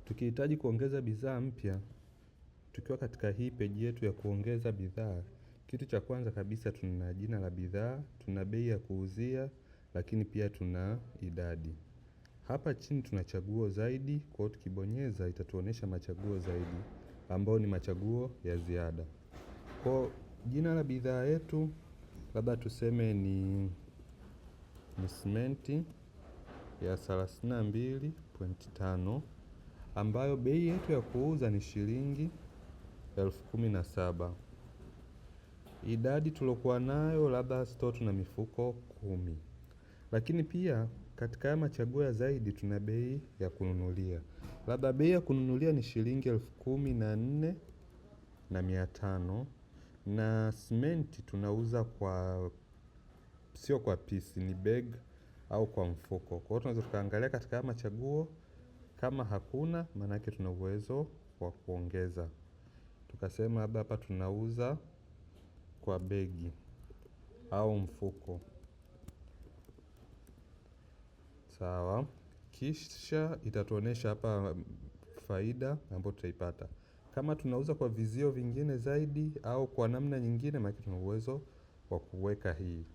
Tukihitaji kuongeza bidhaa mpya, tukiwa katika hii peji yetu ya kuongeza bidhaa, kitu cha kwanza kabisa tuna jina la bidhaa, tuna bei ya kuuzia, lakini pia tuna idadi. Hapa chini tuna chaguo zaidi, kwa hiyo tukibonyeza itatuonesha machaguo zaidi, ambao ni machaguo ya ziada. Kwa jina la bidhaa yetu, labda tuseme ni simenti ya 32.5 ambayo bei yetu ya kuuza ni shilingi 17,000. Idadi tulokuwa nayo labda store tuna mifuko 10. Lakini pia katika haya machaguo ya zaidi tuna bei ya kununulia. Labda bei ya kununulia ni shilingi 14,500 na simenti tunauza kwa sio kwa pisi, ni bag au kwa mfuko. Kwa hiyo tunaweza tukaangalia katika haya machaguo, kama hakuna maanake tuna uwezo wa kuongeza. Tukasema labda hapa tunauza kwa begi au mfuko. Sawa. Kisha itatuonesha hapa faida ambayo tutaipata. Kama tunauza kwa vizio vingine zaidi au kwa namna nyingine, maana tuna uwezo wa kuweka hii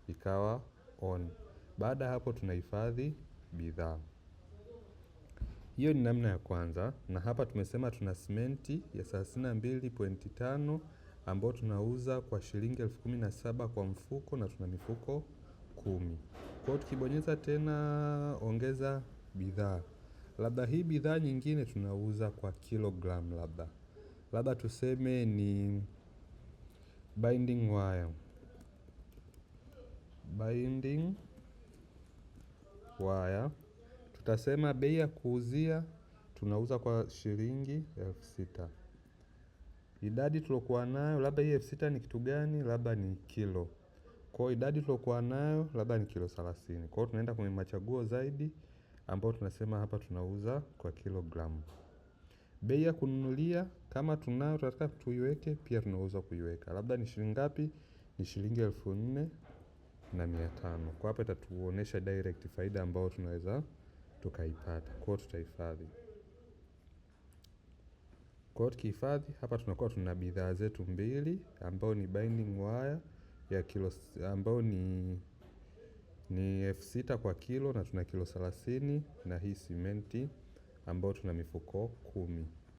ikawa on. Baada hapo tunahifadhi bidhaa. Hiyo ni namna ya kwanza, na hapa tumesema tuna simenti ya 32.5 ambayo tunauza kwa shilingi 17,000 kwa mfuko na tuna mifuko 10. Kwa hiyo tukibonyeza tena ongeza bidhaa. Labda hii bidhaa nyingine tunauza kwa kilogram labda tuseme ni binding wire. Binding wire. Tutasema bei ya kuuzia tunauza kwa shilingi 6,000. Idadi tulokuwa nayo, labda hii 6,000 ni kitu gani? Labda ni kilo. Kwa hiyo idadi tulokuwa nayo, labda ni kilo 30. Kwa hiyo tunaenda kwenye machaguo zaidi, ambao tunasema hapa tunauza kwa kilogram. Bei ya kununulia, kama tunayo tunataka tuiweke, pia tunauza kuiweka. Labda ni shilingi ngapi? Ni shilingi 4,500. Kwa hapa itatuonesha direct faida ambao tunaweza tukaipata. Kwa hiyo tutahifadhi. Kwa hiyo tukihifadhi, hapa tunakuwa tuna bidhaa zetu mbili ambao ni binding wire ya kilo ambao ni 6,000 kwa kilo na tuna kilo 30, na hii simenti ambao tuna mifuko 10.